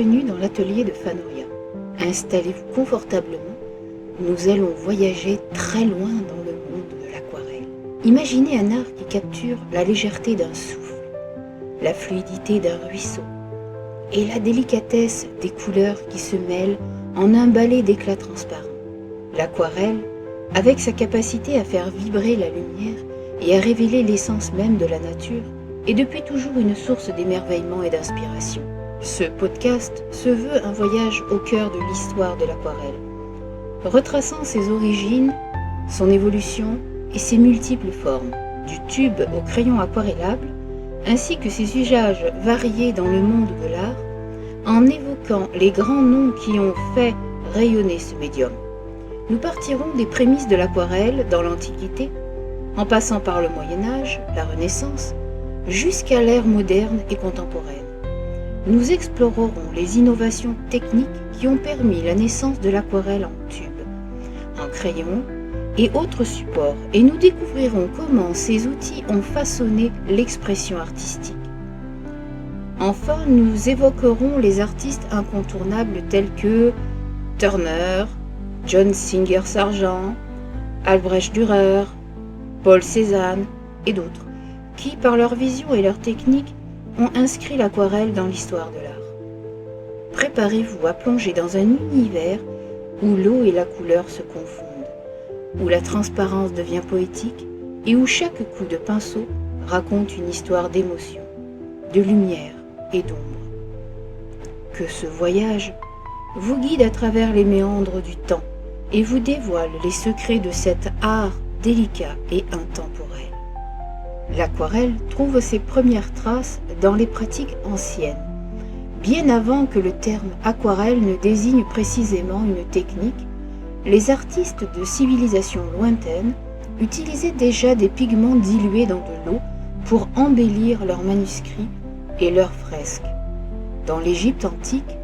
bienvenue dans l'atelier de Fanoria. Installez-vous confortablement, nous allons voyager très loin dans le monde de l'aquarelle. Imaginez un art qui capture la légèreté d'un souffle, la fluidité d'un ruisseau et la délicatesse des couleurs qui se mêlent en un balai d'éclats transparents. L'aquarelle, avec sa capacité à faire vibrer la lumière et à révéler l'essence même de la nature, est depuis toujours une source d'émerveillement et d'inspiration. Ce podcast se veut un voyage au cœur de l'histoire de l'aquarelle, retraçant ses origines, son évolution et ses multiples formes, du tube au crayon aquarellable, ainsi que ses usages variés dans le monde de l'art, en évoquant les grands noms qui ont fait rayonner ce médium. Nous partirons des prémices de l'aquarelle dans l'Antiquité, en passant par le Moyen-Âge, la Renaissance, jusqu'à l'ère moderne et contemporaine. Nous explorerons les innovations techniques qui ont permis la naissance de l'aquarelle en tube, en crayon et autres supports, et nous découvrirons comment ces outils ont façonné l'expression artistique. Enfin, nous évoquerons les artistes incontournables tels que Turner, John Singer Sargent, Albrecht Dürer, Paul Cézanne et d'autres, qui, par leur vision et leur technique, ont inscrit l'aquarelle dans l'histoire de l'art. Préparez-vous à plonger dans un univers où l'eau et la couleur se confondent, où la transparence devient poétique et où chaque coup de pinceau raconte une histoire d'émotion, de lumière et d'ombre. Que ce voyage vous guide à travers les méandres du temps et vous dévoile les secrets de cet art délicat et intemporel. L'aquarelle trouve ses premières traces dans les pratiques anciennes, bien avant que le terme aquarelle ne désigne précisément une technique. Les artistes de civilisations lointaines utilisaient déjà des pigments dilués dans de l'eau pour embellir leurs manuscrits et leurs fresques. Dans l'Égypte antique,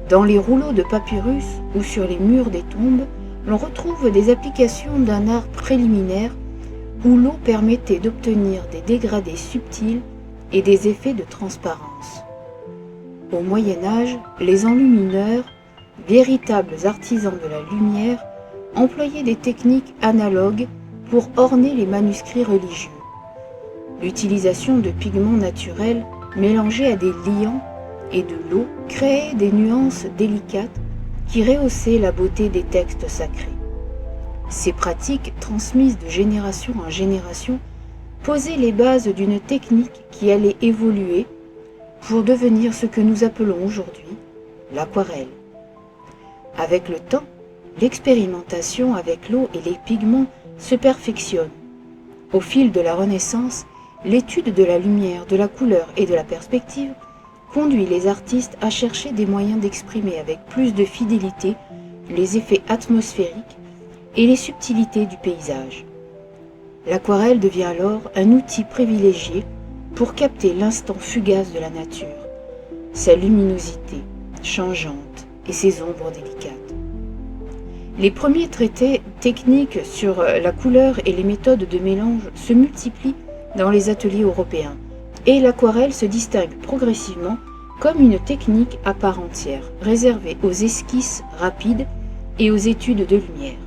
dans les rouleaux de papyrus ou sur les murs des tombes, l'on retrouve des applications d'un art préliminaire où l'eau permettait d'obtenir des dégradés subtils et des effets de transparence. Au Moyen-Âge, les enlumineurs, véritables artisans de la lumière, employaient des techniques analogues pour orner les manuscrits religieux. L'utilisation de pigments naturels mélangés à des liants et de l'eau créait des nuances délicates qui rehaussaient la beauté des textes sacrés. Ces pratiques, transmises de génération en génération, posaient les bases d'une technique qui allait évoluer pour devenir ce que nous appelons aujourd'hui l'aquarelle. Avec le temps, l'expérimentation avec l'eau et les pigments se perfectionne. Au fil de la Renaissance, l'étude de la lumière, de la couleur et de la perspective conduit les artistes à chercher des moyens d'exprimer avec plus de fidélité les effets atmosphériques et les subtilités du paysage. L'aquarelle devient alors un outil privilégié pour capter l'instant fugace de la nature, sa luminosité changeante et ses ombres délicates. Les premiers traités techniques sur la couleur et les méthodes de mélange se multiplient dans les ateliers européens, et l'aquarelle se distingue progressivement comme une technique à part entière, réservée aux esquisses rapides et aux études de lumière.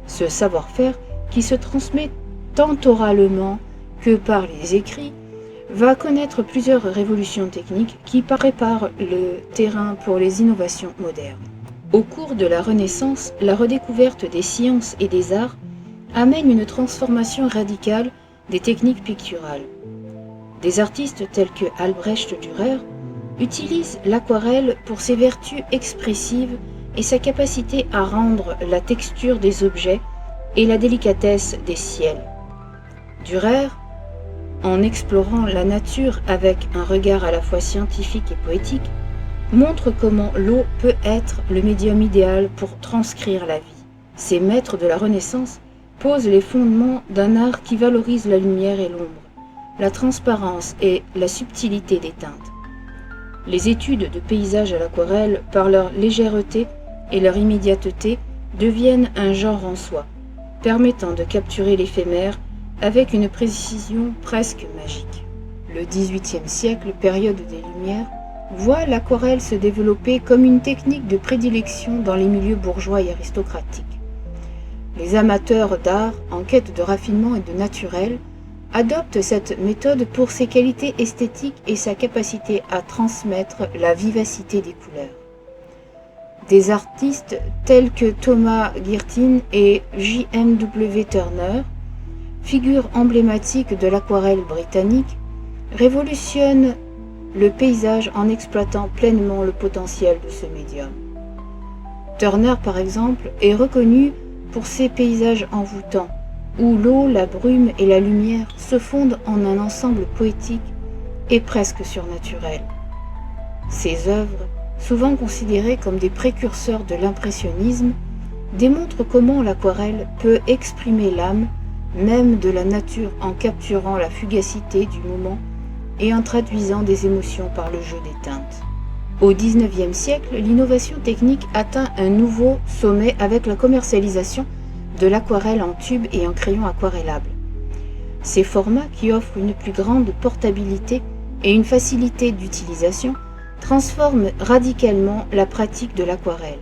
Ce savoir-faire, qui se transmet tant oralement que par les écrits, va connaître plusieurs révolutions techniques qui préparent le terrain pour les innovations modernes. Au cours de la Renaissance, la redécouverte des sciences et des arts amène une transformation radicale des techniques picturales. Des artistes tels que Albrecht Dürer utilisent l'aquarelle pour ses vertus expressives et sa capacité à rendre la texture des objets et la délicatesse des ciels. Dürer, en explorant la nature avec un regard à la fois scientifique et poétique, montre comment l'eau peut être le médium idéal pour transcrire la vie. Ces maîtres de la Renaissance posent les fondements d'un art qui valorise la lumière et l'ombre, la transparence et la subtilité des teintes. Les études de paysages à l'aquarelle, par leur légèreté et leur immédiateté, deviennent un genre en soi, permettant de capturer l'éphémère avec une précision presque magique. Le XVIIIe siècle, période des Lumières, voit l'aquarelle se développer comme une technique de prédilection dans les milieux bourgeois et aristocratiques. Les amateurs d'art, en quête de raffinement et de naturel, adoptent cette méthode pour ses qualités esthétiques et sa capacité à transmettre la vivacité des couleurs. Des artistes tels que Thomas Girtin et J.M.W. Turner, figures emblématiques de l'aquarelle britannique, révolutionnent le paysage en exploitant pleinement le potentiel de ce médium. Turner, par exemple, est reconnu pour ses paysages envoûtants, où l'eau, la brume et la lumière se fondent en un ensemble poétique et presque surnaturel. Ses œuvres, souvent considérées comme des précurseurs de l'impressionnisme, démontrent comment l'aquarelle peut exprimer l'âme même de la nature en capturant la fugacité du moment et en traduisant des émotions par le jeu des teintes. Au XIXe siècle, l'innovation technique atteint un nouveau sommet avec la commercialisation de l'aquarelle en tube et en crayon aquarellable. Ces formats, qui offrent une plus grande portabilité et une facilité d'utilisation, transforment radicalement la pratique de l'aquarelle.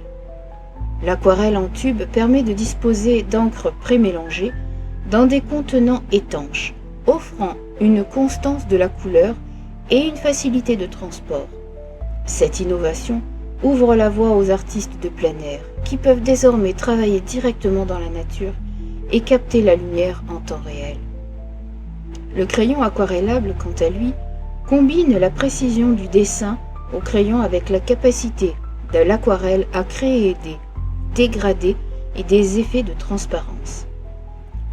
L'aquarelle en tube permet de disposer d'encre prémélangée dans des contenants étanches, offrant une constance de la couleur et une facilité de transport. Cette innovation ouvre la voie aux artistes de plein air, qui peuvent désormais travailler directement dans la nature et capter la lumière en temps réel. Le crayon aquarellable, quant à lui, combine la précision du dessin au crayon avec la capacité de l'aquarelle à créer des dégradés et des effets de transparence.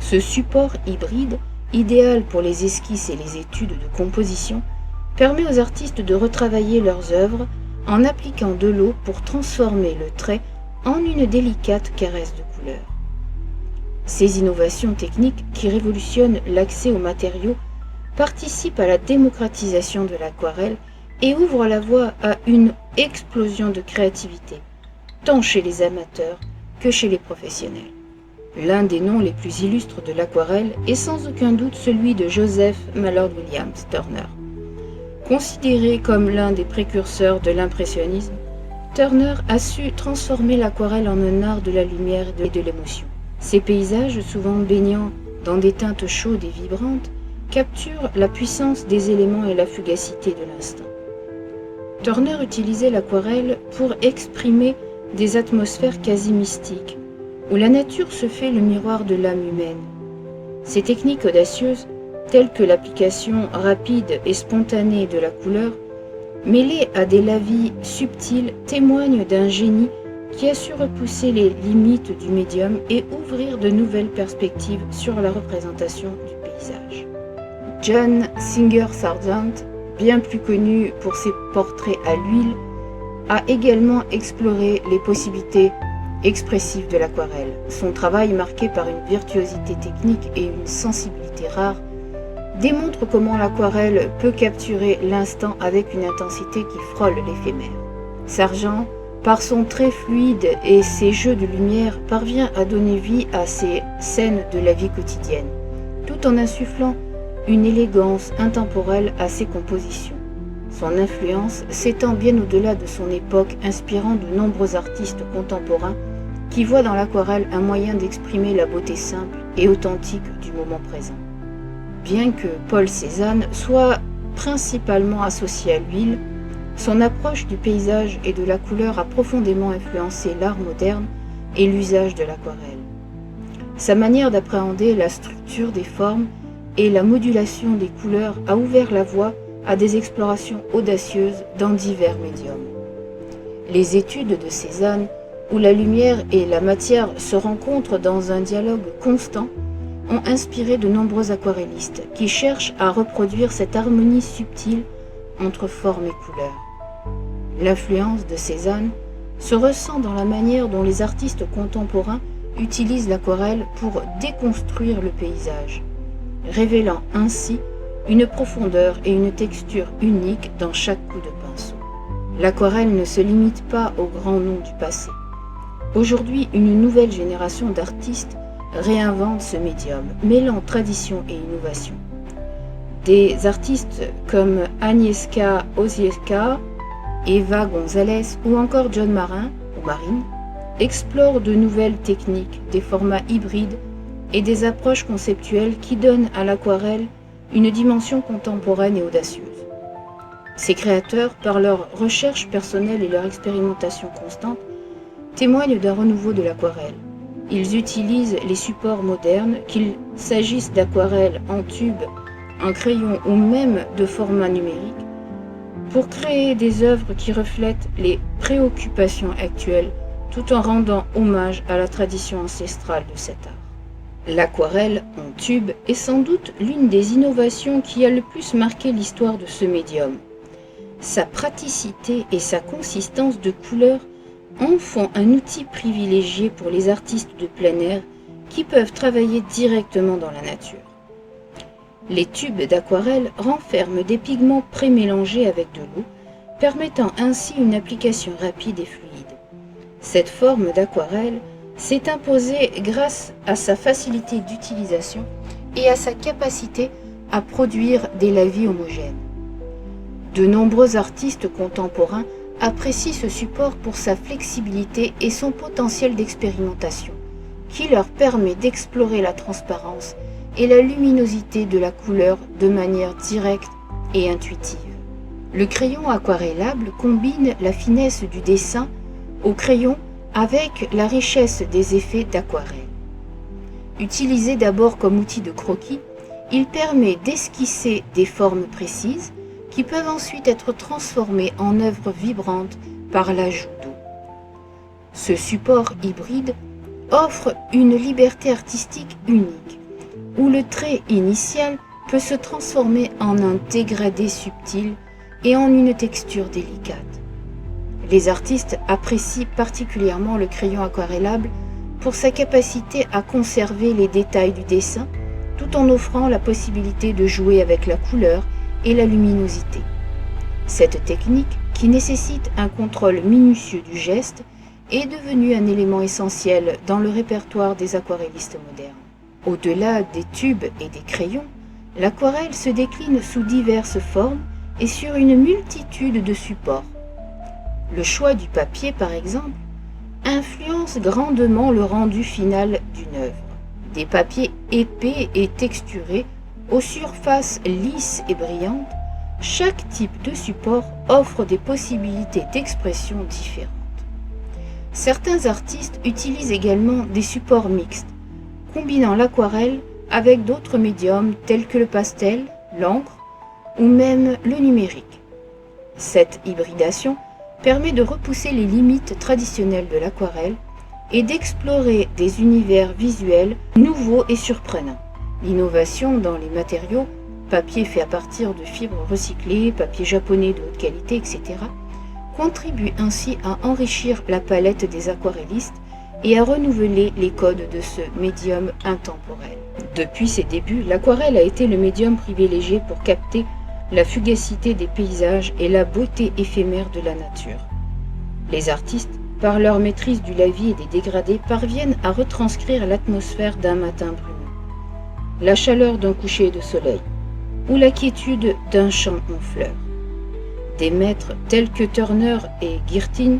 Ce support hybride, idéal pour les esquisses et les études de composition, permet aux artistes de retravailler leurs œuvres en appliquant de l'eau pour transformer le trait en une délicate caresse de couleur. Ces innovations techniques qui révolutionnent l'accès aux matériaux participent à la démocratisation de l'aquarelle et ouvrent la voie à une explosion de créativité, tant chez les amateurs que chez les professionnels. L'un des noms les plus illustres de l'aquarelle est sans aucun doute celui de Joseph Mallord Williams Turner. Considéré comme l'un des précurseurs de l'impressionnisme, Turner a su transformer l'aquarelle en un art de la lumière et de l'émotion. Ses paysages, souvent baignant dans des teintes chaudes et vibrantes, capturent la puissance des éléments et la fugacité de l'instant. Turner utilisait l'aquarelle pour exprimer des atmosphères quasi mystiques, où la nature se fait le miroir de l'âme humaine. Ces techniques audacieuses, telles que l'application rapide et spontanée de la couleur, mêlée à des lavis subtils, témoignent d'un génie qui a su repousser les limites du médium et ouvrir de nouvelles perspectives sur la représentation du paysage. John Singer Sargent, bien plus connu pour ses portraits à l'huile, a également exploré les possibilités expressives de l'aquarelle. Son travail, marqué par une virtuosité technique et une sensibilité rare, démontre comment l'aquarelle peut capturer l'instant avec une intensité qui frôle l'éphémère. Sargent, par son trait fluide et ses jeux de lumière, parvient à donner vie à ces scènes de la vie quotidienne, tout en insufflant une élégance intemporelle à ses compositions. Son influence s'étend bien au-delà de son époque, inspirant de nombreux artistes contemporains qui voient dans l'aquarelle un moyen d'exprimer la beauté simple et authentique du moment présent. Bien que Paul Cézanne soit principalement associé à l'huile, son approche du paysage et de la couleur a profondément influencé l'art moderne et l'usage de l'aquarelle. Sa manière d'appréhender la structure des formes et la modulation des couleurs a ouvert la voie à des explorations audacieuses dans divers médiums. Les études de Cézanne, où la lumière et la matière se rencontrent dans un dialogue constant, ont inspiré de nombreux aquarellistes qui cherchent à reproduire cette harmonie subtile entre forme et couleur. L'influence de Cézanne se ressent dans la manière dont les artistes contemporains utilisent l'aquarelle pour déconstruire le paysage, révélant ainsi une profondeur et une texture unique dans chaque coup de pinceau. L'aquarelle ne se limite pas aux grands noms du passé. Aujourd'hui, une nouvelle génération d'artistes réinvente ce médium, mêlant tradition et innovation. Des artistes comme Agnieszka Osiecka, Eva González ou encore John Marin ou Marine explorent de nouvelles techniques, des formats hybrides et des approches conceptuelles qui donnent à l'aquarelle une dimension contemporaine et audacieuse. Ces créateurs, par leur recherche personnelle et leur expérimentation constante, témoignent d'un renouveau de l'aquarelle. Ils utilisent les supports modernes, qu'il s'agisse d'aquarelles en tube, en crayon ou même de format numérique, pour créer des œuvres qui reflètent les préoccupations actuelles tout en rendant hommage à la tradition ancestrale de cet art. L'aquarelle en tube est sans doute l'une des innovations qui a le plus marqué l'histoire de ce médium. Sa praticité et sa consistance de couleurs en font un outil privilégié pour les artistes de plein air qui peuvent travailler directement dans la nature. Les tubes d'aquarelle renferment des pigments prémélangés avec de l'eau, permettant ainsi une application rapide et fluide. Cette forme d'aquarelle s'est imposée grâce à sa facilité d'utilisation et à sa capacité à produire des lavis homogènes. De nombreux artistes contemporains apprécient ce support pour sa flexibilité et son potentiel d'expérimentation, qui leur permet d'explorer la transparence et la luminosité de la couleur de manière directe et intuitive. Le crayon aquarellable combine la finesse du dessin au crayon avec la richesse des effets d'aquarelle. Utilisé d'abord comme outil de croquis, il permet d'esquisser des formes précises qui peuvent ensuite être transformées en œuvres vibrantes par l'ajout d'eau. Ce support hybride offre une liberté artistique unique, où le trait initial peut se transformer en un dégradé subtil et en une texture délicate. Les artistes apprécient particulièrement le crayon aquarellable pour sa capacité à conserver les détails du dessin, tout en offrant la possibilité de jouer avec la couleur et la luminosité. Cette technique, qui nécessite un contrôle minutieux du geste, est devenue un élément essentiel dans le répertoire des aquarellistes modernes. Au-delà des tubes et des crayons, l'aquarelle se décline sous diverses formes et sur une multitude de supports. Le choix du papier, par exemple, influence grandement le rendu final d'une œuvre. Des papiers épais et texturés, aux surfaces lisses et brillantes, chaque type de support offre des possibilités d'expression différentes. Certains artistes utilisent également des supports mixtes, combinant l'aquarelle avec d'autres médiums tels que le pastel, l'encre ou même le numérique. Cette hybridation permet de repousser les limites traditionnelles de l'aquarelle et d'explorer des univers visuels nouveaux et surprenants. L'innovation dans les matériaux, papier fait à partir de fibres recyclées, papier japonais de haute qualité, etc., contribue ainsi à enrichir la palette des aquarellistes et à renouveler les codes de ce médium intemporel. Depuis ses débuts, l'aquarelle a été le médium privilégié pour capter la fugacité des paysages et la beauté éphémère de la nature. Les artistes, par leur maîtrise du lavis et des dégradés, parviennent à retranscrire l'atmosphère d'un matin brumeux, la chaleur d'un coucher de soleil ou la quiétude d'un champ en fleurs. Des maîtres tels que Turner et Girtin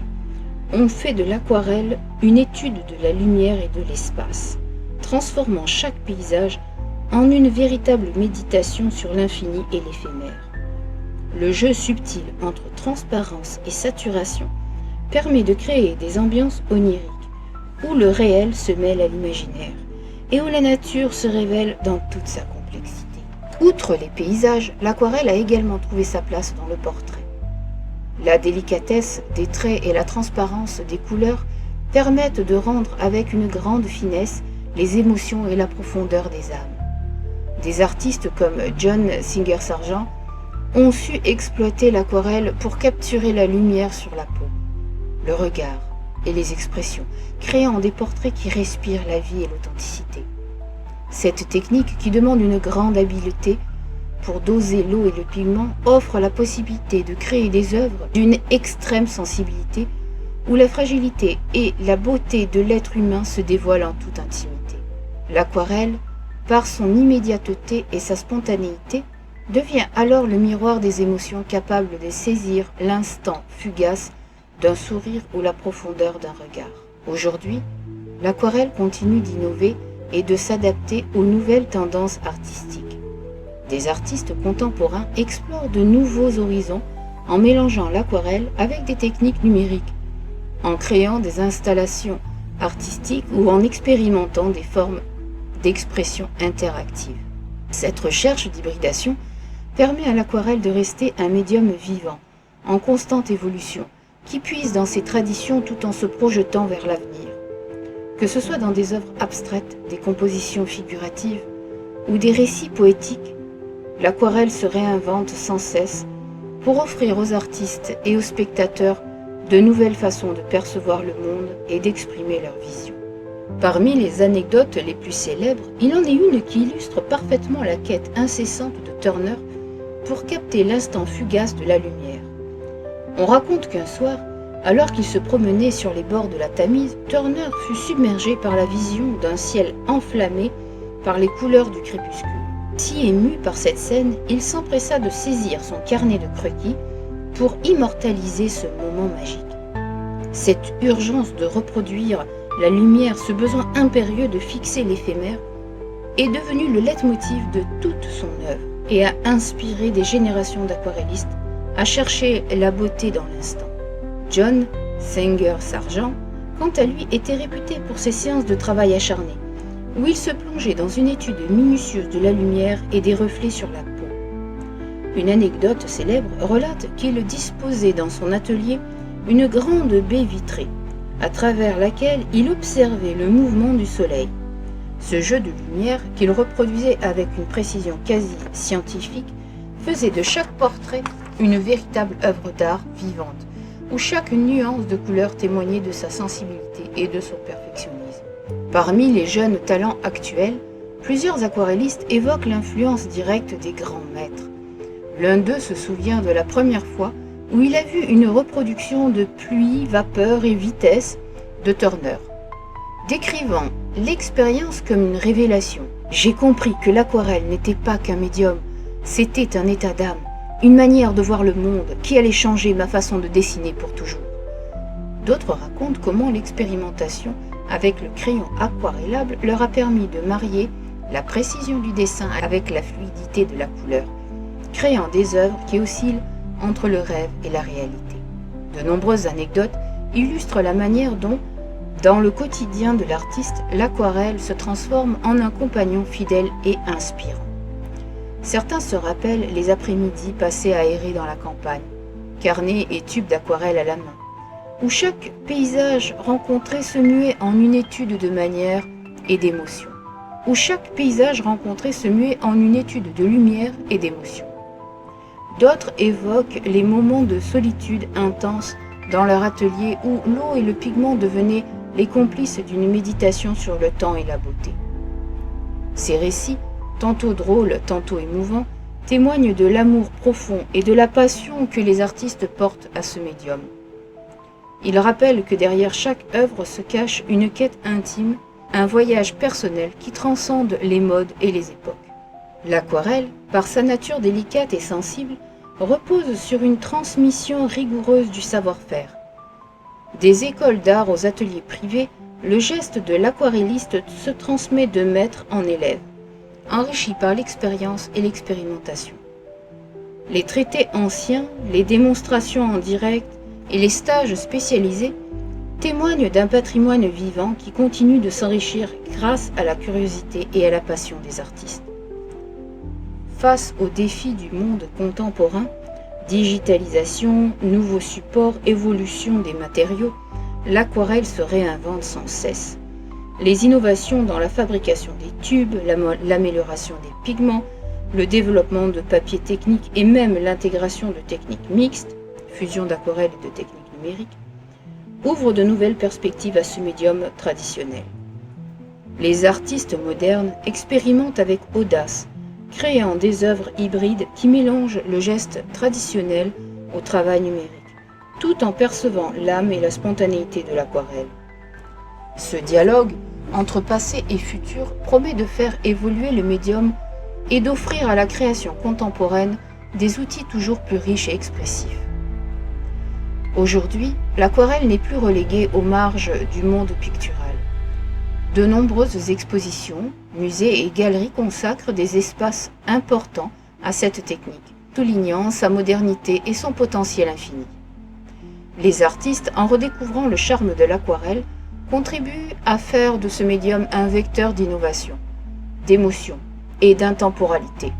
ont fait de l'aquarelle une étude de la lumière et de l'espace, transformant chaque paysage en une véritable méditation sur l'infini et l'éphémère. Le jeu subtil entre transparence et saturation permet de créer des ambiances oniriques, où le réel se mêle à l'imaginaire et où la nature se révèle dans toute sa complexité. Outre les paysages, l'aquarelle a également trouvé sa place dans le portrait. La délicatesse des traits et la transparence des couleurs permettent de rendre avec une grande finesse les émotions et la profondeur des âmes. Des artistes comme John Singer Sargent ont su exploiter l'aquarelle pour capturer la lumière sur la peau, le regard et les expressions, créant des portraits qui respirent la vie et l'authenticité. Cette technique, qui demande une grande habileté pour doser l'eau et le pigment, offre la possibilité de créer des œuvres d'une extrême sensibilité, où la fragilité et la beauté de l'être humain se dévoilent en toute intimité. L'aquarelle, par son immédiateté et sa spontanéité, devient alors le miroir des émotions capable de saisir l'instant fugace d'un sourire ou la profondeur d'un regard. Aujourd'hui, l'aquarelle continue d'innover et de s'adapter aux nouvelles tendances artistiques. Des artistes contemporains explorent de nouveaux horizons en mélangeant l'aquarelle avec des techniques numériques, en créant des installations artistiques ou en expérimentant des formes d'expression interactive. Cette recherche d'hybridation permet à l'aquarelle de rester un médium vivant, en constante évolution, qui puise dans ses traditions tout en se projetant vers l'avenir. Que ce soit dans des œuvres abstraites, des compositions figuratives ou des récits poétiques, l'aquarelle se réinvente sans cesse pour offrir aux artistes et aux spectateurs de nouvelles façons de percevoir le monde et d'exprimer leur vision. Parmi les anecdotes les plus célèbres, il en est une qui illustre parfaitement la quête incessante de Turner pour capter l'instant fugace de la lumière. On raconte qu'un soir, alors qu'il se promenait sur les bords de la Tamise, Turner fut submergé par la vision d'un ciel enflammé par les couleurs du crépuscule. Si ému par cette scène, il s'empressa de saisir son carnet de croquis pour immortaliser ce moment magique. Cette urgence de reproduire la lumière, ce besoin impérieux de fixer l'éphémère, est devenu le leitmotiv de toute son œuvre et a inspiré des générations d'aquarellistes à chercher la beauté dans l'instant. John Singer Sargent, quant à lui, était réputé pour ses séances de travail acharnées, où il se plongeait dans une étude minutieuse de la lumière et des reflets sur la peau. Une anecdote célèbre relate qu'il disposait dans son atelier une grande baie vitrée, à travers laquelle il observait le mouvement du soleil. Ce jeu de lumière, qu'il reproduisait avec une précision quasi scientifique, faisait de chaque portrait une véritable œuvre d'art vivante, où chaque nuance de couleur témoignait de sa sensibilité et de son perfectionnisme. Parmi les jeunes talents actuels, plusieurs aquarellistes évoquent l'influence directe des grands maîtres. L'un d'eux se souvient de la première fois où il a vu une reproduction de pluie, vapeur et vitesse de Turner. Décrivant l'expérience comme une révélation, j'ai compris que l'aquarelle n'était pas qu'un médium, c'était un état d'âme, une manière de voir le monde qui allait changer ma façon de dessiner pour toujours. D'autres racontent comment l'expérimentation avec le crayon aquarellable leur a permis de marier la précision du dessin avec la fluidité de la couleur, créant des œuvres qui oscillent entre le rêve et la réalité. De nombreuses anecdotes illustrent la manière dont, dans le quotidien de l'artiste, l'aquarelle se transforme en un compagnon fidèle et inspirant. Certains se rappellent les après-midi passés à errer dans la campagne, carnets et tubes d'aquarelle à la main, où chaque paysage rencontré se muait en une étude de manière et d'émotion, de lumière et d'émotion. D'autres évoquent les moments de solitude intense dans leur atelier où l'eau et le pigment devenaient les complices d'une méditation sur le temps et la beauté. Ces récits, tantôt drôles, tantôt émouvants, témoignent de l'amour profond et de la passion que les artistes portent à ce médium. Ils rappellent que derrière chaque œuvre se cache une quête intime, un voyage personnel qui transcende les modes et les époques. L'aquarelle, par sa nature délicate et sensible, repose sur une transmission rigoureuse du savoir-faire. Des écoles d'art aux ateliers privés, le geste de l'aquarelliste se transmet de maître en élève, enrichi par l'expérience et l'expérimentation. Les traités anciens, les démonstrations en direct et les stages spécialisés témoignent d'un patrimoine vivant qui continue de s'enrichir grâce à la curiosité et à la passion des artistes. Face aux défis du monde contemporain, digitalisation, nouveaux supports, évolution des matériaux, l'aquarelle se réinvente sans cesse. Les innovations dans la fabrication des tubes, l'amélioration des pigments, le développement de papier technique et même l'intégration de techniques mixtes, fusion d'aquarelle et de techniques numériques, ouvrent de nouvelles perspectives à ce médium traditionnel. Les artistes modernes expérimentent avec audace, créant des œuvres hybrides qui mélangent le geste traditionnel au travail numérique, tout en percevant l'âme et la spontanéité de l'aquarelle. Ce dialogue entre passé et futur promet de faire évoluer le médium et d'offrir à la création contemporaine des outils toujours plus riches et expressifs. Aujourd'hui, l'aquarelle n'est plus reléguée aux marges du monde pictural. De nombreuses expositions, musées et galeries consacrent des espaces importants à cette technique, soulignant sa modernité et son potentiel infini. Les artistes, en redécouvrant le charme de l'aquarelle, contribuent à faire de ce médium un vecteur d'innovation, d'émotion et d'intemporalité,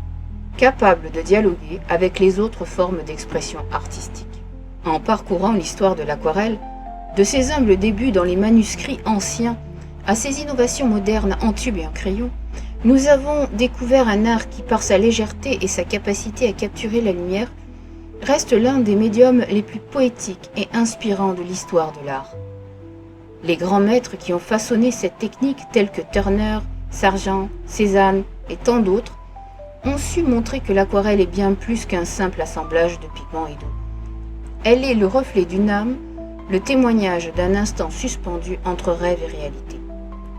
capable de dialoguer avec les autres formes d'expression artistique. En parcourant l'histoire de l'aquarelle, de ses humbles débuts dans les manuscrits anciens à ses innovations modernes en tube et en crayon, nous avons découvert un art qui, par sa légèreté et sa capacité à capturer la lumière, reste l'un des médiums les plus poétiques et inspirants de l'histoire de l'art. Les grands maîtres qui ont façonné cette technique, tels que Turner, Sargent, Cézanne et tant d'autres, ont su montrer que l'aquarelle est bien plus qu'un simple assemblage de pigments et d'eau. Elle est le reflet d'une âme, le témoignage d'un instant suspendu entre rêve et réalité.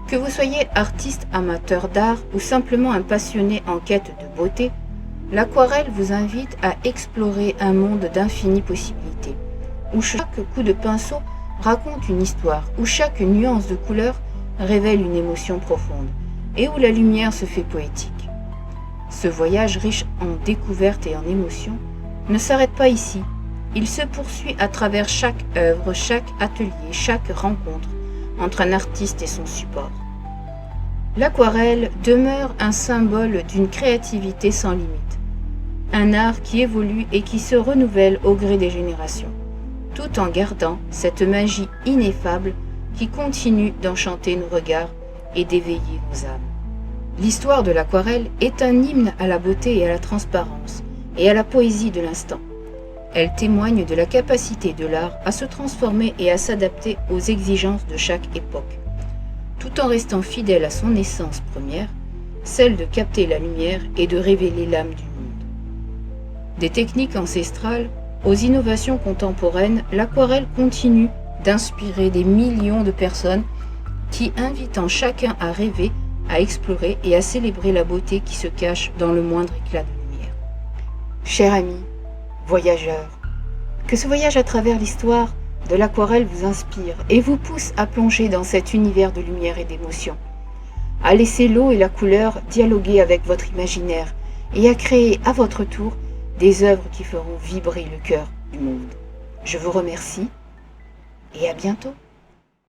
Que vous soyez artiste amateur d'art ou simplement un passionné en quête de beauté, l'aquarelle vous invite à explorer un monde d'infinies possibilités, où chaque coup de pinceau raconte une histoire, où chaque nuance de couleur révèle une émotion profonde, et où la lumière se fait poétique. Ce voyage riche en découvertes et en émotions ne s'arrête pas ici. Il se poursuit à travers chaque œuvre, chaque atelier, chaque rencontre entre un artiste et son support. L'aquarelle demeure un symbole d'une créativité sans limite, un art qui évolue et qui se renouvelle au gré des générations, tout en gardant cette magie ineffable qui continue d'enchanter nos regards et d'éveiller nos âmes. L'histoire de l'aquarelle est un hymne à la beauté et à la transparence, et à la poésie de l'instant. Elle témoigne de la capacité de l'art à se transformer et à s'adapter aux exigences de chaque époque, tout en restant fidèle à son essence première, celle de capter la lumière et de révéler l'âme du monde. Des techniques ancestrales aux innovations contemporaines, l'aquarelle continue d'inspirer des millions de personnes qui invitent chacun à rêver, à explorer et à célébrer la beauté qui se cache dans le moindre éclat de lumière. Chers amis, voyageurs, que ce voyage à travers l'histoire de l'aquarelle vous inspire et vous pousse à plonger dans cet univers de lumière et d'émotion, à laisser l'eau et la couleur dialoguer avec votre imaginaire et à créer à votre tour des œuvres qui feront vibrer le cœur du monde. Je vous remercie et à bientôt.